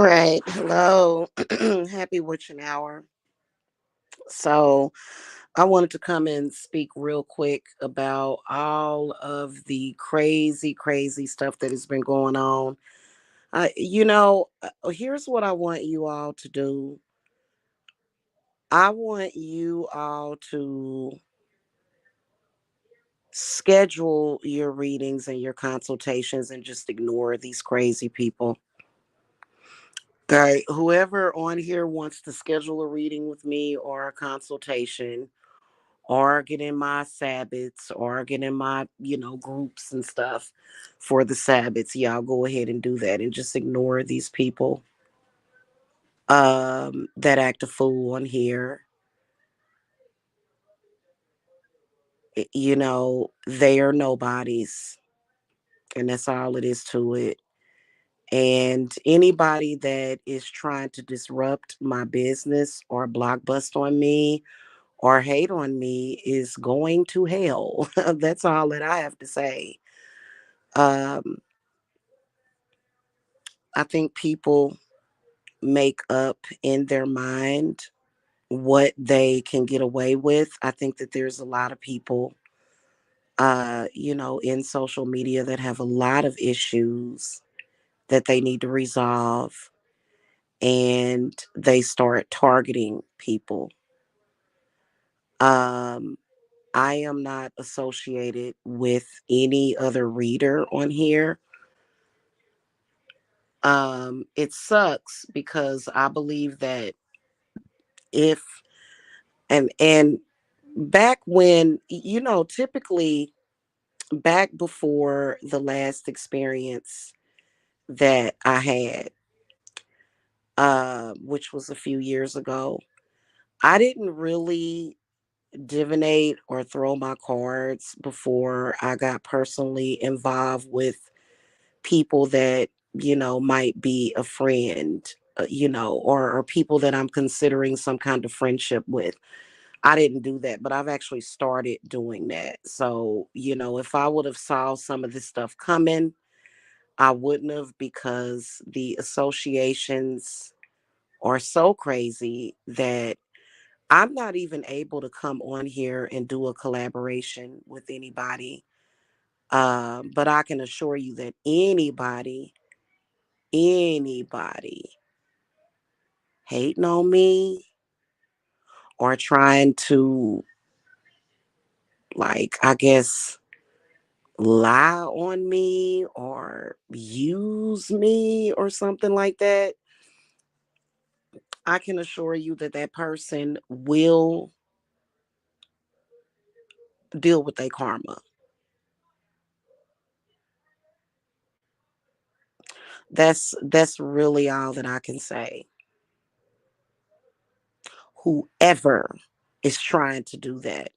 right. Hello. Happy witching hour. So, I wanted to come and speak real quick about all of the crazy, crazy stuff that has been going on. Here's what I want you all to do. I want you all to schedule your readings and your consultations and just ignore these crazy people. Okay, whoever on here wants to schedule a reading with me or a consultation or get in my Sabbaths or get in my, groups and stuff for the Sabbaths, y'all go ahead and do that and just ignore these people that act a fool on here. They are nobodies, and that's all it is to it. And anybody that is trying to disrupt my business or blockbust on me or hate on me is going to hell. That's all that I have to say. Um, I think people make up in their mind what they can get away with. I think that there's a lot of people, in social media that have a lot of issues that they need to resolve, and they start targeting people. Um, I am not associated with any other reader on here. It sucks because I believe that if and back when, typically back before the last experience that I had, which was a few years ago, I didn't really divinate or throw my cards before I got personally involved with people that, might be a friend, or people that I'm considering some kind of friendship with. I didn't do that, but I've actually started doing that. So, if I would have saw some of this stuff coming, I wouldn't have, because the associations are so crazy that I'm not even able to come on here and do a collaboration with anybody. But I can assure you that anybody hating on me or trying to, like, I guess, lie on me or use me or something like that, I can assure you that that person will deal with their karma. That's really all that I can say. Whoever is trying to do that,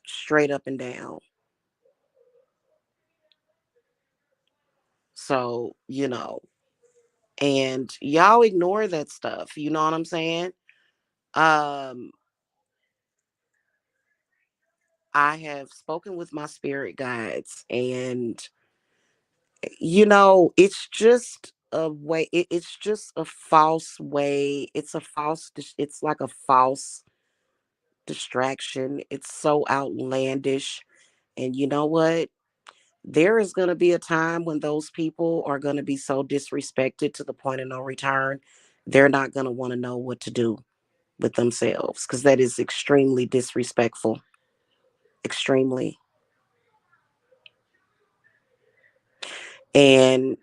straight up and down. So, and y'all ignore that stuff. You know what I'm saying? Um, I have spoken with my spirit guides, and it's just a way. It's just a false way. It's like a false distraction. It's so outlandish. And you know what? There is going to be a time when those people are going to be so disrespected to the point of no return. They're not going to want to know what to do with themselves, because that is extremely disrespectful. Extremely. And,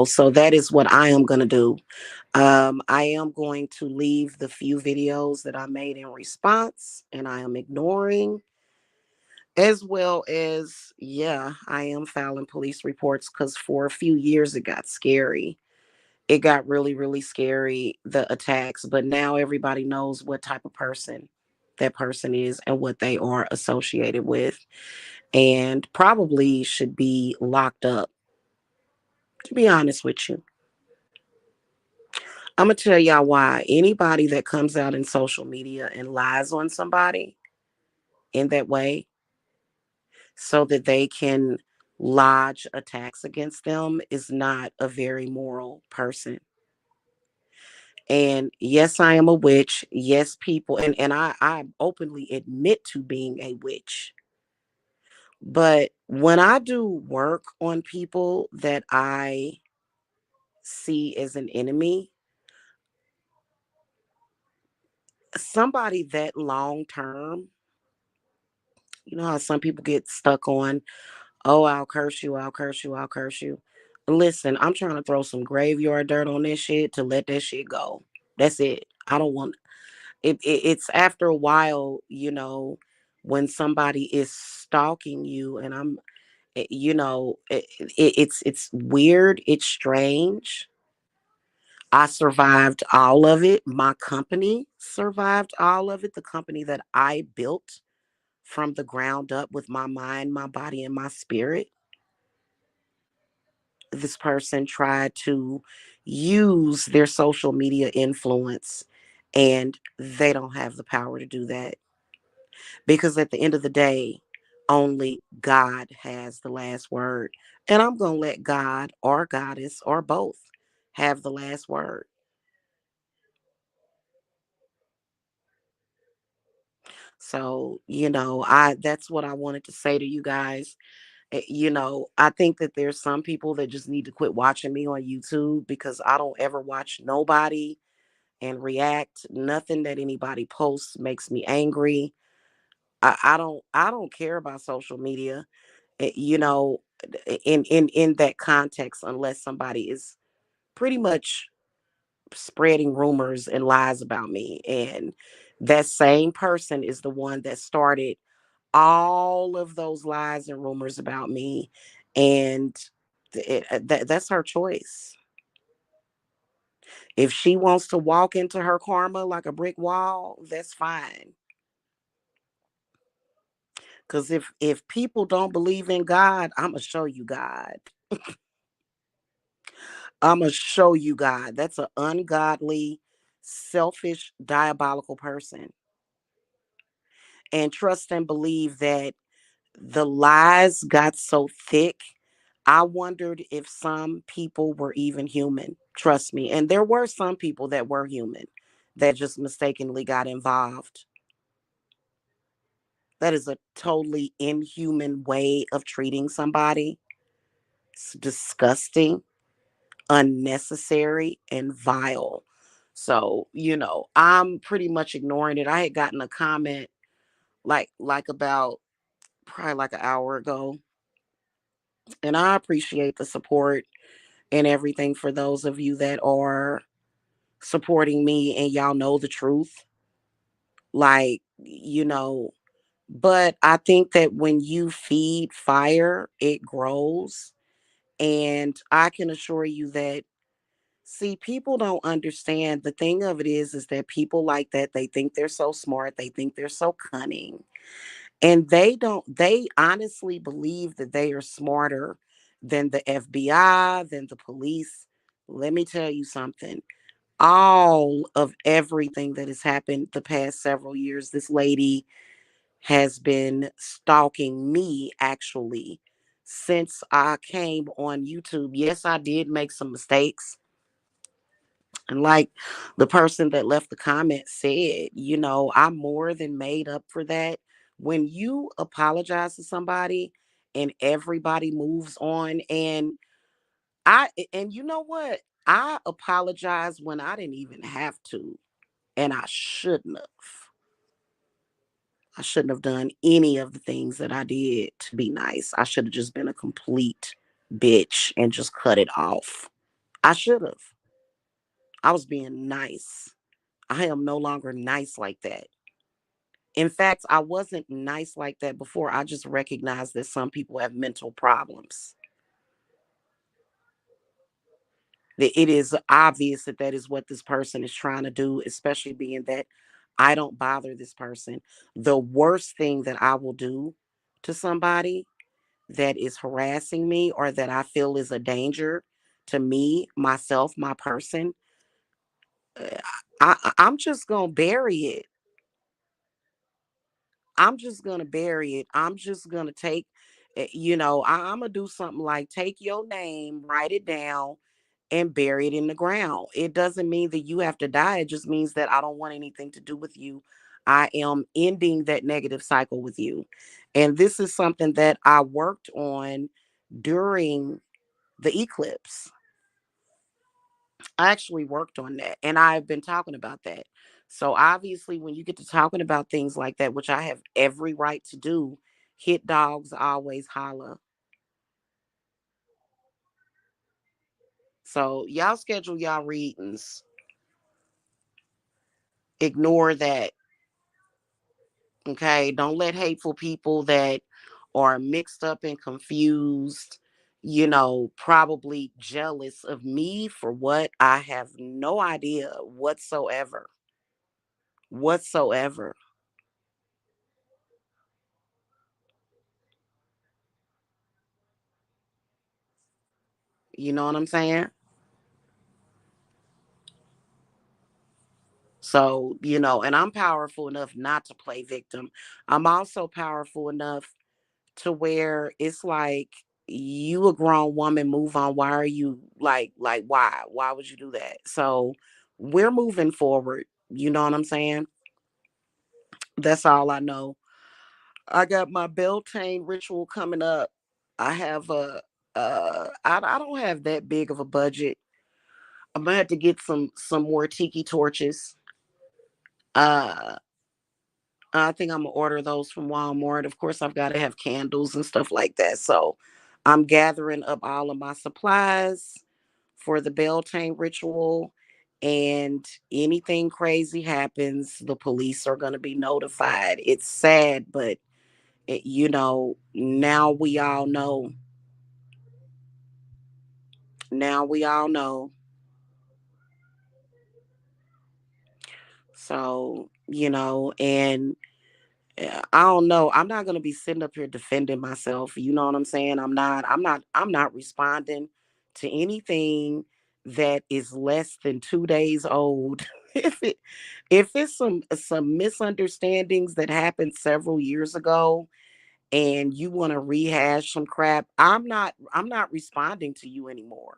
so that is what I am going to do. I am going to leave the few videos that I made in response, and I am ignoring, as well as, yeah, I am filing police reports, because for a few years it got scary. It got really, really scary, the attacks, but now everybody knows what type of person that person is and what they are associated with, and probably should be locked up, to be honest with you. I'm going to tell y'all why. Anybody that comes out in social media and lies on somebody in that way so that they can lodge attacks against them is not a very moral person. And yes, I am a witch. Yes, people, and I openly admit to being a witch. But when I do work on people that I see as an enemy, somebody that long term, you know how some people get stuck on, oh, I'll curse you, I'll curse you, I'll curse you. Listen, I'm trying to throw some graveyard dirt on this shit to let that shit go. That's it. I don't want it's after a while, when somebody is stalking you, and it's weird, it's strange. I survived all of it. My company survived all of it. The company that I built from the ground up with my mind, my body, and my spirit. This person tried to use their social media influence, and they don't have the power to do that, because at the end of the day, only God has the last word. And I'm going to let God or goddess or both have the last word. So, I that's what I wanted to say to you guys. I think that there's some people that just need to quit watching me on YouTube, because I don't ever watch nobody and react. Nothing that anybody posts makes me angry. I don't care about social media, eh, you know, in that context, unless somebody is pretty much spreading rumors and lies about me. And that same person is the one that started all of those lies and rumors about me. And that's her choice. If she wants to walk into her karma like a brick wall, that's fine. Because if people don't believe in God, I'm gonna show you God. I'm gonna show you God. That's an ungodly, selfish, diabolical person. And trust and believe that the lies got so thick, I wondered if some people were even human. Trust me. And there were some people that were human that just mistakenly got involved. That is a totally inhuman way of treating somebody. It's disgusting, unnecessary, and vile. So, I'm pretty much ignoring it. I had gotten a comment like about probably like an hour ago, and I appreciate the support and everything for those of you that are supporting me and y'all know the truth. Like, but I think that when you feed fire, it grows. And I can assure you that, see, people don't understand. The thing of it is that people like that, they think they're so smart, they think they're so cunning. And they honestly believe that they are smarter than the FBI, than the police. Let me tell you something. All of everything that has happened the past several years, this lady has been stalking me actually since I came on YouTube. Yes, I did make some mistakes. And like the person that left the comment said, I'm more than made up for that. When you apologize to somebody and everybody moves on, and you know what? I apologize when I didn't even have to, and I shouldn't have. I shouldn't have done any of the things that I did to be nice. I should have just been a complete bitch and just cut it off. I should have. I was being nice. I am no longer nice like that. In fact, I wasn't nice like that before. I just recognized that some people have mental problems. That it is obvious that that is what this person is trying to do, especially being that I don't bother this person. The worst thing that I will do to somebody that is harassing me or that I feel is a danger to me, myself, my person, uh, I'm just going to bury it. I'm just going to bury it. I'm just going to take, I'm gonna do something like take your name, write it down, and bury it in the ground. It doesn't mean that you have to die. It just means that I don't want anything to do with you. I am ending that negative cycle with you. And this is something that I worked on during the eclipse. I actually worked on that and I've been talking about that. So obviously when you get to talking about things like that, which I have every right to do, hit dogs always holler. So y'all schedule y'all readings. Ignore that. Okay. Don't let hateful people that are mixed up and confused, probably jealous of me for what I have no idea whatsoever. Whatsoever. You know what I'm saying? So, and I'm powerful enough not to play victim. I'm also powerful enough to where it's like you a grown woman, move on. Why are you like why? Why would you do that? So, we're moving forward. You know what I'm saying? That's all I know. I got my Beltane ritual coming up. I have I don't have that big of a budget. I'm gonna have to get some more tiki torches. Uh I think I'm gonna order those from Walmart. Of course, I've got to have candles and stuff like that. So I'm gathering up all of my supplies for the Beltane ritual. And anything crazy happens, the police are gonna be notified. It's sad, but now we all know. Now we all know. So, and I don't know. I'm not gonna be sitting up here defending myself. You know what I'm saying? I'm not responding to anything that is less than 2 days old. if it if it's some misunderstandings that happened several years ago and you want to rehash some crap, I'm not responding to you anymore.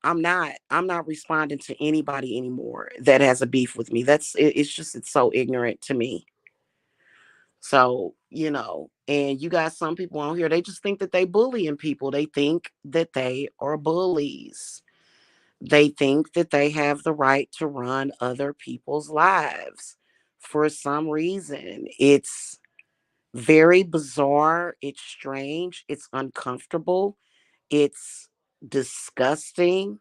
I'm not responding to anybody anymore that has a beef with me. It's so ignorant to me. So, and you got some people on here, they just think that they bullying people. They think that they are bullies. They think that they have the right to run other people's lives for some reason. It's very bizarre. It's strange. It's uncomfortable. It's disgusting.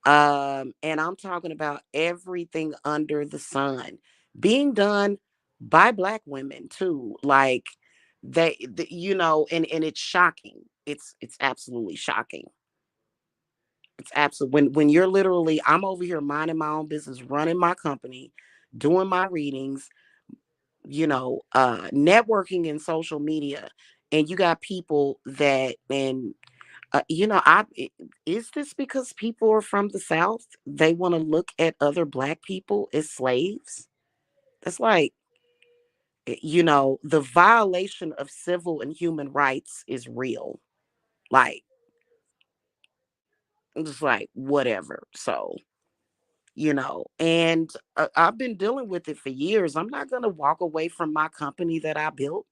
And I'm talking about everything under the sun being done by black women too. Like and it's shocking. It's absolutely shocking. It's absolute when you're literally I'm over here minding my own business, running my company, doing my readings, networking in social media, and you got people that and is this because people are from the South? They want to look at other black people as slaves? That's like, the violation of civil and human rights is real. Like, I'm just like, whatever. So, and I've been dealing with it for years. I'm not going to walk away from my company that I built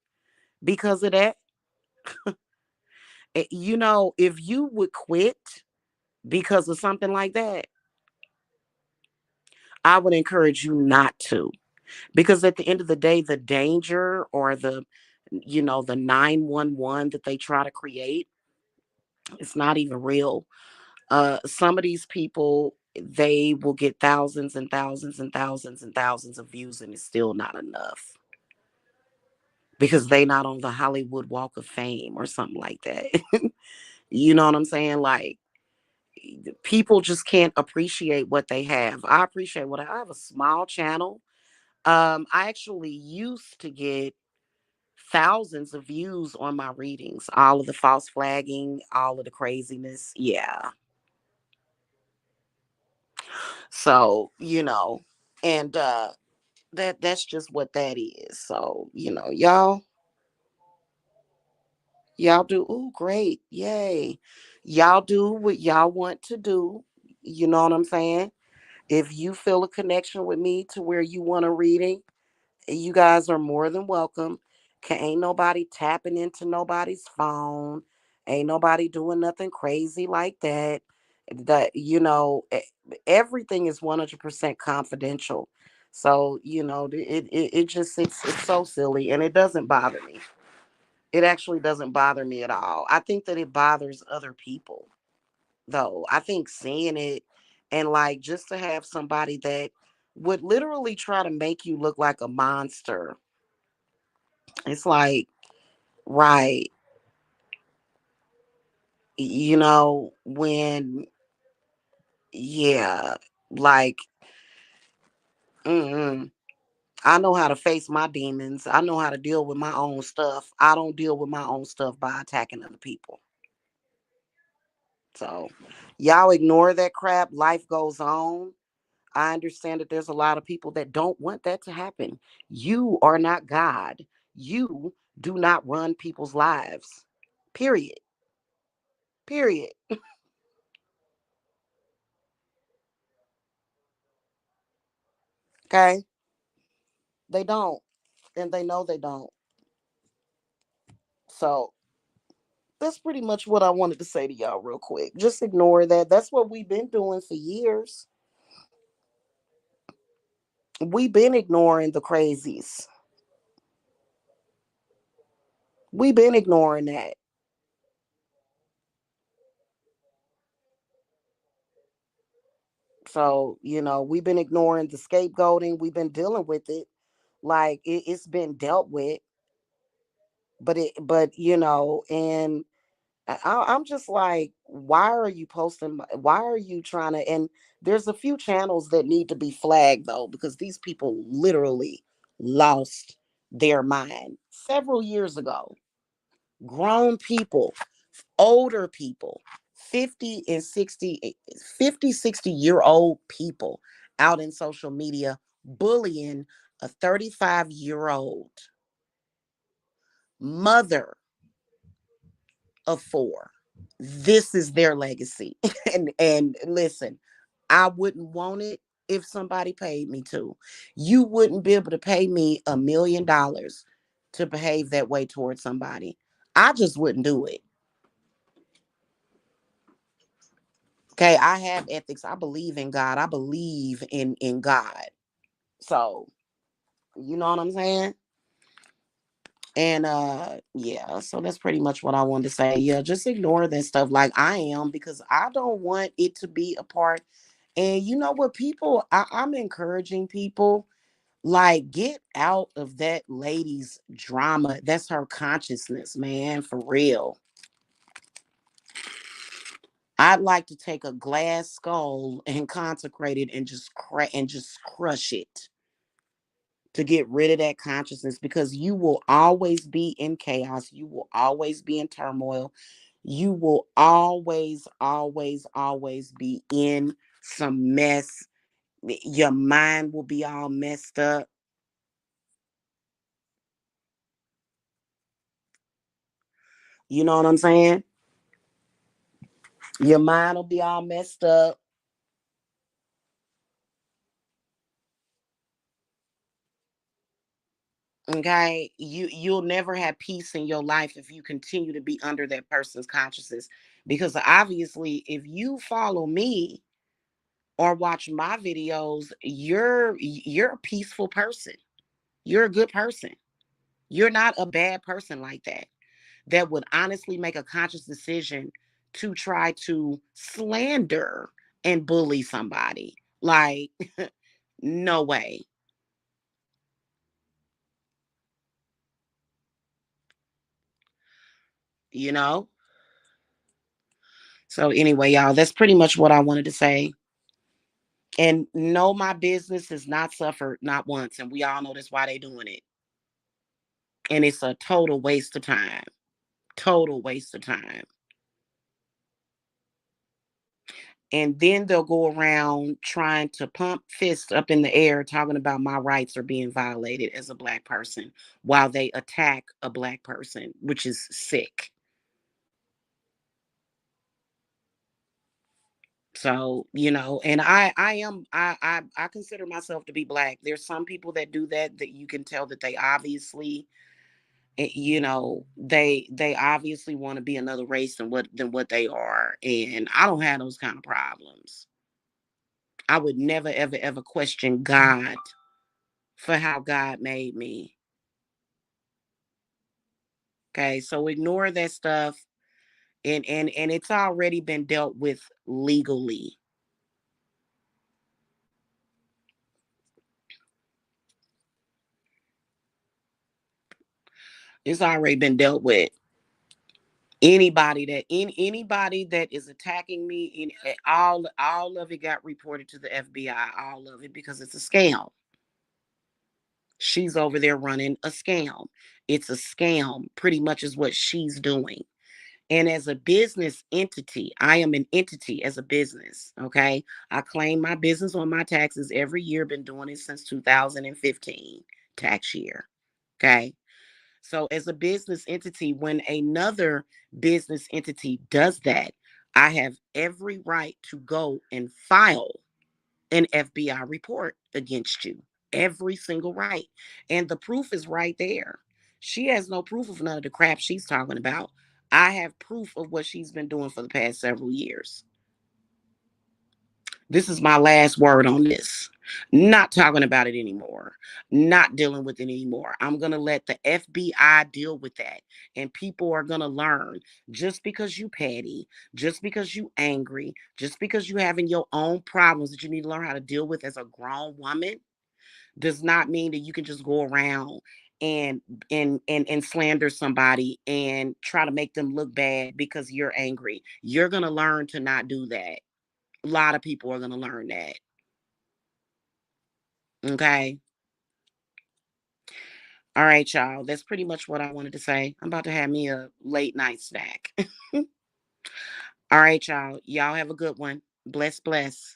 because of that. If you would quit because of something like that, I would encourage you not to. Because at the end of the day, the danger or the 911 that they try to create, it's not even real. Some of these people, they will get thousands and thousands and thousands and thousands of views, and it's still not enough because they not on the Hollywood Walk of Fame or something like that. You know what I'm saying? Like, people just can't appreciate what they have. I appreciate what I have. A small channel. I actually used to get thousands of views on my readings, all of the false flagging, all of the craziness. Yeah. So, and that's just what that is. So, y'all. Y'all do. Ooh, great. Yay. Y'all do what y'all want to do. You know what I'm saying? If you feel a connection with me to where you want a reading, you guys are more than welcome. Ain't nobody tapping into nobody's phone. Ain't nobody doing nothing crazy like that. Everything is 100% confidential. So, it's so silly and it doesn't bother me. It actually doesn't bother me at all. I think that it bothers other people though. I think seeing it and like just to have somebody that would literally try to make you look like a monster. It's like, right, when, yeah, like, mm-mm. I know how to face my demons. I know how to deal with my own stuff. I don't deal with my own stuff by attacking other people. So, y'all ignore that crap. Life goes on. I understand that there's a lot of people that don't want that to happen. You are not God. You do not run people's lives. Period. Period. Okay? They don't. And they know they don't. So that's pretty much what I wanted to say to y'all real quick. Just ignore that. That's what we've been doing for years. We've been ignoring the crazies. We've been ignoring that. So, we've been ignoring the scapegoating. We've been dealing with it. Like it's been dealt with. And I'm just like, why are you posting? Why are you trying to? And there's a few channels that need to be flagged though, because these people literally lost their mind several years ago. Grown people, older people, 50 and 60 year old people out in social media bullying a 35-year-old mother of four. This is their legacy. And listen, I wouldn't want it if somebody paid me to. You wouldn't be able to pay me $1 million to behave that way towards somebody. I just wouldn't do it. Okay, I have ethics. I believe in God. I believe in God. So, you know what I'm saying? And yeah, so that's pretty much what I wanted to say. Yeah, just ignore that stuff like I am because I don't want it to be a part. And you know what, people, I'm encouraging people like get out of that lady's drama. That's her consciousness, man, for real. I'd like to take a glass skull and consecrate it and just crush it to get rid of that consciousness because you will always be in chaos. You will always be in turmoil. You will always, always, always be in some mess. Your mind will be all messed up. You know what I'm saying? Your mind will be all messed up. Okay, you'll never have peace in your life if you continue to be under that person's consciousness because obviously if you follow me or watch my videos, you're a peaceful person. You're a good person. You're not a bad person like that would honestly make a conscious decision to try to slander and bully somebody. Like no way, you know? So anyway, y'all, that's pretty much what I wanted to say. And no, my business has not suffered not once, and we all know that's why they doing it. And it's a total waste of time. Total waste of time. And then they'll go around trying to pump fists up in the air talking about my rights are being violated as a black person while they attack a black person, which is sick. So, and I consider myself to be black. There's some people that do that you can tell that they obviously, they obviously want to be another race than what they are. And I don't have those kind of problems. I would never ever ever question God for how God made me. Okay? So ignore that stuff, and it's already been dealt with legally. It's already been dealt with. Anybody that is attacking me, all of it got reported to the FBI, all of it, because it's a scam. She's over there running a scam. It's a scam, pretty much, is what she's doing. And as a business entity, I am an entity as a business. Okay. I claim my business on my taxes every year, been doing it since 2015 tax year. Okay. So, as a business entity, when another business entity does that, I have every right to go and file an FBI report against you. Every single right. And the proof is right there. She has no proof of none of the crap she's talking about. I have proof of what she's been doing for the past several years. This is my last word on this. Not talking about it anymore. Not dealing with it anymore. I'm going to let the FBI deal with that. And people are going to learn, just because you petty, just because you angry, just because you having your own problems that you need to learn how to deal with as a grown woman, does not mean that you can just go around and slander somebody and try to make them look bad because you're angry. You're going to learn to not do that. A lot of people are going to learn that. Okay. All right, y'all. That's pretty much what I wanted to say. I'm about to have me a late night snack. All right, y'all. Y'all have a good one. Bless, bless.